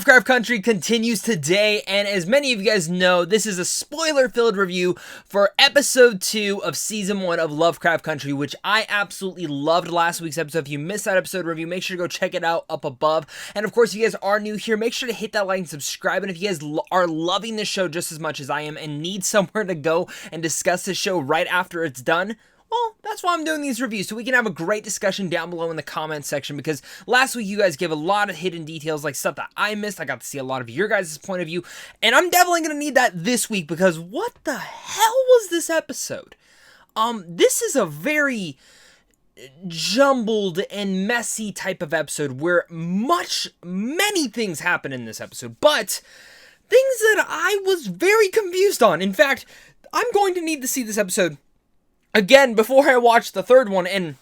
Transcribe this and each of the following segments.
Lovecraft Country continues today, and as many of you guys know, this is a spoiler-filled review for episode 2 of season 1 of Lovecraft Country, which I absolutely loved last week's episode. If you missed that episode review, make sure to go check it out up above. And of course, if you guys are new here, make sure to hit that like and subscribe. And if you guys are loving this show just as much as I am and need somewhere to go and discuss this show right after it's done, well, that's why I'm doing these reviews, so we can have a great discussion down below in the comments section, because last week you guys gave a lot of hidden details, like stuff that I missed. I got to see a lot of your guys' point of view, and I'm definitely going to need that this week, because what the hell was this episode? This is a very jumbled and messy type of episode, where many things happen in this episode, but things that I was very confused on. In fact, I'm going to need to see this episode again before I watch the third one, and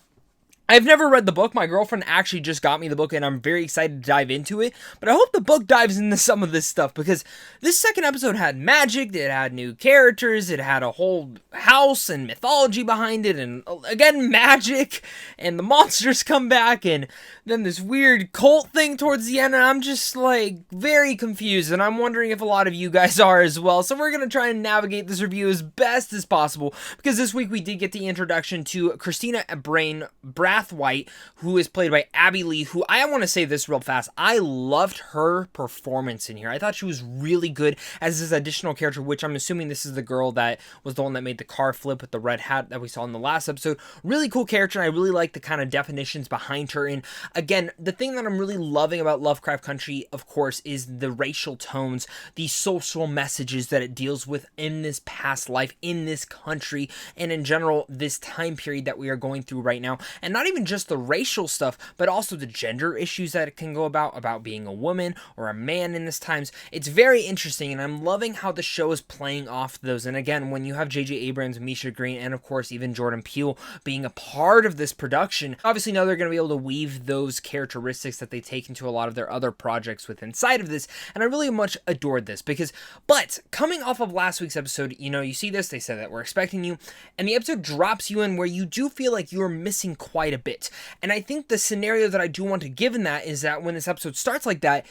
I've never read the book. My girlfriend actually just got me the book, and I'm very excited to dive into it, but I hope the book dives into some of this stuff, because this second episode had magic, it had new characters, it had a whole house and mythology behind it, and again, magic, and the monsters come back, and then this weird cult thing towards the end, and I'm just, like, very confused, and I'm wondering if a lot of you guys are as well. So we're going to try and navigate this review as best as possible, because this week we did get the introduction to Christina White, who is played by Abby Lee, who, I want to say this real fast, I loved her performance in here. I thought she was really good as this additional character, which I'm assuming this is the girl that was the one that made the car flip with the red hat that we saw in the last episode. Really cool character, and I really like the kind of definitions behind her. And again, the thing that I'm really loving about Lovecraft Country, of course, is the racial tones, the social messages that it deals with in this past life, in this country, and in general, this time period that we are going through right now. And not even just the racial stuff, but also the gender issues that it can go about being a woman or a man in this times. It's very interesting, and I'm loving how the show is playing off those. And again, when you have J.J. Abrams, Misha Green, and of course even Jordan Peele being a part of this production, obviously now they're going to be able to weave those characteristics that they take into a lot of their other projects with inside of this, and I really much adored this, but coming off of last week's episode, you see this, they said that we're expecting you, and the episode drops you in where you do feel like you're missing quite a bit. And I think the scenario that I do want to give in that is that when this episode starts like that,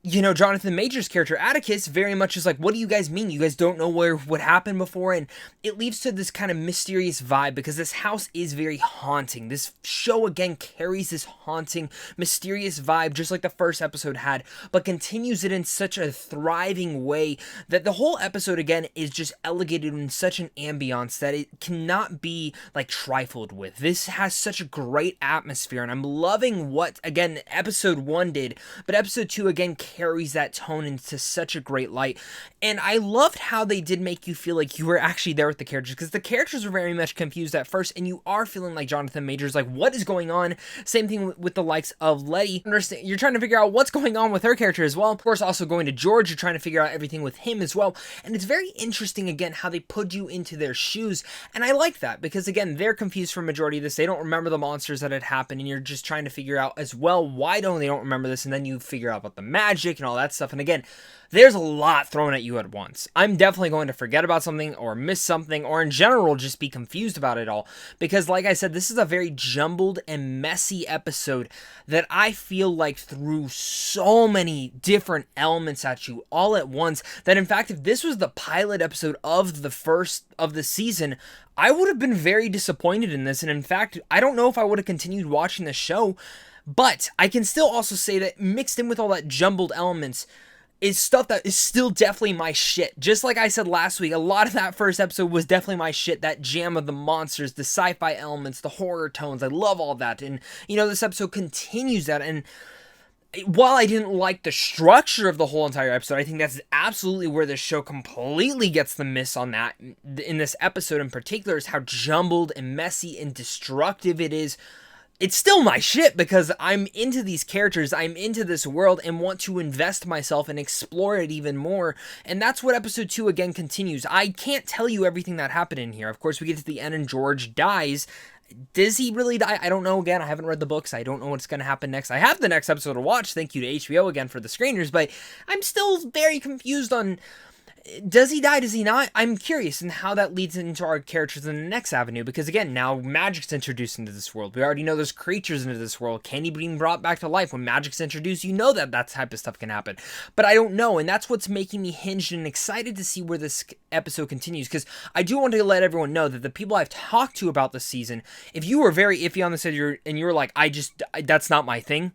Jonathan Major's character, Atticus, very much is like, what do you guys mean? You guys don't know what happened before? And it leads to this kind of mysterious vibe, because this house is very haunting. This show, again, carries this haunting, mysterious vibe, just like the first episode had, but continues it in such a thriving way that the whole episode, again, is just elevated in such an ambiance that it cannot be, like, trifled with. This has such a great atmosphere, and I'm loving what, again, episode 1 did, but episode 2, again, carries that tone into such a great light. And I loved how they did make you feel like you were actually there with the characters, because the characters were very much confused at first, and you are feeling like Jonathan Majors, like, what is going on? Same thing with the likes of Letty. You're trying to figure out what's going on with her character as well. Of course, also going to George, you're trying to figure out everything with him as well. And it's very interesting, again, how they put you into their shoes. And I like that, because again, they're confused for a majority of this. They don't remember the monsters that had happened, and you're just trying to figure out as well, why don't they remember this? And then you figure out about the magic and all that stuff. And again, there's a lot thrown at you at once. I'm definitely going to forget about something or miss something, or in general just be confused about it all, because like I said, this is a very jumbled and messy episode that I feel like threw so many different elements at you all at once, that in fact, if this was the pilot episode of the first of the season, I would have been very disappointed in this. And in fact, I don't know if I would have continued watching the show. But I can still also say that mixed in with all that jumbled elements is stuff that is still definitely my shit. Just like I said last week, a lot of that first episode was definitely my shit. That jam of the monsters, the sci-fi elements, the horror tones. I love all that. And, this episode continues that. And while I didn't like the structure of the whole entire episode, I think that's absolutely where the show completely gets the miss on that. In this episode in particular, is how jumbled and messy and destructive it is. It's still my shit, because I'm into these characters, I'm into this world, and want to invest myself and explore it even more. And that's what episode 2 again continues. I can't tell you everything that happened in here. Of course, we get to the end and George dies. Does he really die? I don't know. Again, I haven't read the books. I don't know what's going to happen next. I have the next episode to watch. Thank you to HBO again for the screeners, but I'm still very confused on does he die? Does he not? I'm curious and how that leads into our characters in the next avenue, because again, now magic's introduced into this world. We already know there's creatures into this world. Can he be brought back to life? When magic's introduced, you know that type of stuff can happen. But I don't know, and that's what's making me hinged and excited to see where this episode continues, because I do want to let everyone know that the people I've talked to about this season, if you were very iffy on this and you're like, that's not my thing,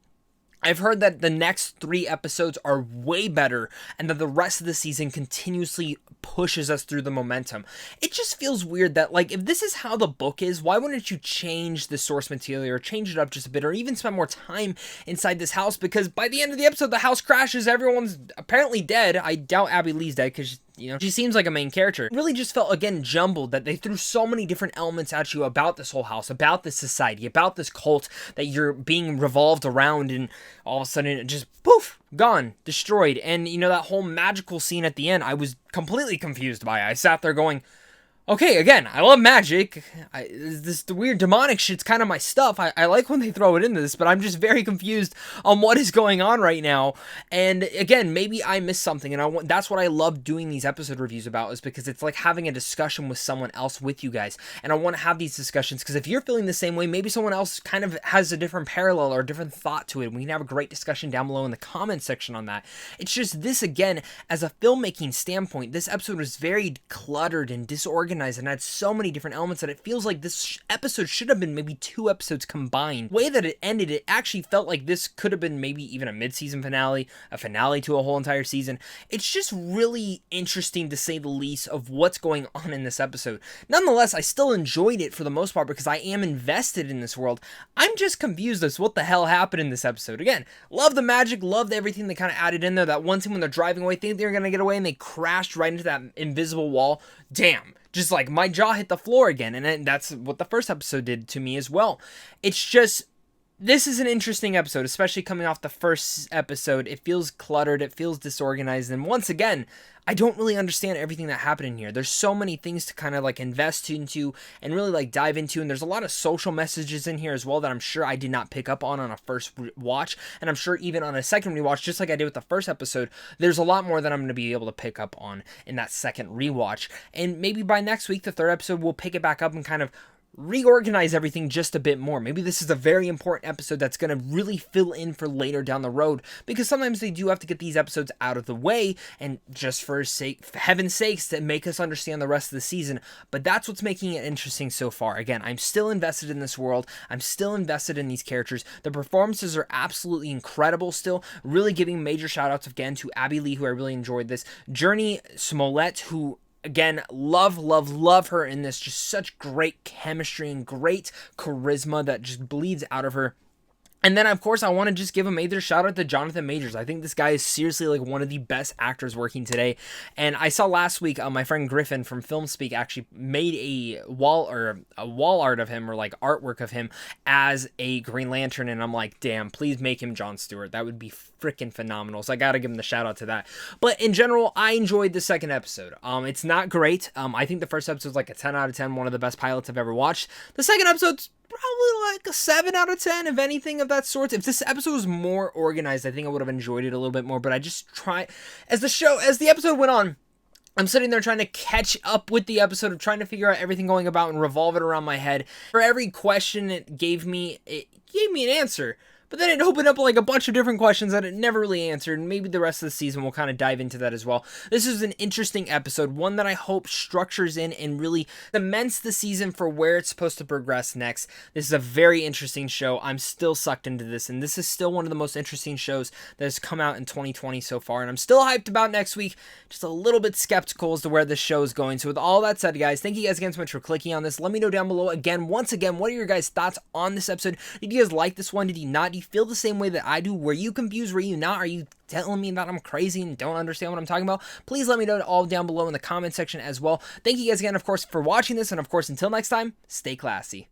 I've heard that the next 3 episodes are way better and that the rest of the season continuously pushes us through the momentum. It just feels weird that, like, if this is how the book is, why wouldn't you change the source material or change it up just a bit or even spend more time inside this house? Because by the end of the episode, the house crashes, everyone's apparently dead. I doubt Abby Lee's dead because she seems like a main character. It really just felt, again, jumbled, that they threw so many different elements at you about this whole house, about this society, about this cult that you're being revolved around, and all of a sudden it just, poof, gone, destroyed. And, that whole magical scene at the end, I was completely confused by. I sat there going, okay, again, I love magic. The weird demonic shit's kind of my stuff. I like when they throw it into this, but I'm just very confused on what is going on right now. And again, maybe I missed something, and that's what I love doing these episode reviews about, is because it's like having a discussion with someone else with you guys. And I want to have these discussions because if you're feeling the same way, maybe someone else kind of has a different parallel or a different thought to it. We can have a great discussion down below in the comment section on that. It's just this, again, as a filmmaking standpoint, this episode was very cluttered and disorganized and had so many different elements that it feels like this episode should have been maybe 2 episodes combined. The way that it ended, it actually felt like this could have been maybe even a mid-season finale, a finale to a whole entire season. It's just really interesting, to say the least, of what's going on in this episode. Nonetheless, I still enjoyed it for the most part because I am invested in this world. I'm just confused as to what the hell happened in this episode. Again, love the magic, loved everything they kind of added in there. That one scene when they're driving away, think they're going to get away, and they crashed right into that invisible wall. Damn. Just like my jaw hit the floor again, and that's what the first episode did to me as well. It's just, this is an interesting episode, especially coming off the first episode. It feels cluttered, it feels disorganized, and once again, I don't really understand everything that happened in here. There's so many things to kind of like invest into and really like dive into, and there's a lot of social messages in here as well that I'm sure I did not pick up on a first watch, and I'm sure even on a second rewatch, just like I did with the first episode, there's a lot more that I'm going to be able to pick up on in that second rewatch. And maybe by next week, the third episode, we'll pick it back up and kind of reorganize everything just a bit more. Maybe this is a very important episode that's going to really fill in for later down the road, because sometimes they do have to get these episodes out of the way, and just for heaven's sakes, to make us understand the rest of the season. But that's what's making it interesting so far. Again, I'm still invested in this world. I'm still invested in these characters. The performances are absolutely incredible still. Really giving major shout outs again to Abby Lee, who I really enjoyed this. Journey Smollett, who, again, love her in this. Just such great chemistry and great charisma that just bleeds out of her. And then, of course, I want to just give a major shout out to Jonathan Majors. I think this guy is seriously like one of the best actors working today. And I saw last week, my friend Griffin from FilmSpeak actually made a wall art of him, or like artwork of him as a Green Lantern. And I'm like, damn, please make him Jon Stewart. That would be freaking phenomenal. So I got to give him the shout out to that. But in general, I enjoyed the second episode. It's not great. I think the first episode is like a 10 out of 10, one of the best pilots I've ever watched. The second episode's probably like a 7 out of 10, if anything of that sort. If this episode was more organized, I think I would have enjoyed it a little bit more. But I just as the episode went on, I'm sitting there trying to catch up with the episode, of trying to figure out everything going about and revolve it around my head. For every question it gave me an answer. But then it opened up like a bunch of different questions that it never really answered, and maybe the rest of the season will kind of dive into that as well. This is an interesting episode, one that I hope structures in and really cements the season for where it's supposed to progress next. This is a very interesting show. I'm still sucked into this, and this is still one of the most interesting shows that has come out in 2020 so far, and I'm still hyped about next week, just a little bit skeptical as to where this show is going. So with all that said, guys, thank you guys again so much for clicking on this. Let me know down below, once again, what are your guys' thoughts on this episode? Did you guys like this one? Did you not? Do you feel the same way that I do? Were you confused? Were you not? Are you telling me that I'm crazy and don't understand what I'm talking about? Please let me know all down below in the comment section as well. Thank you guys again, of course, for watching this, and of course, until next time, stay classy.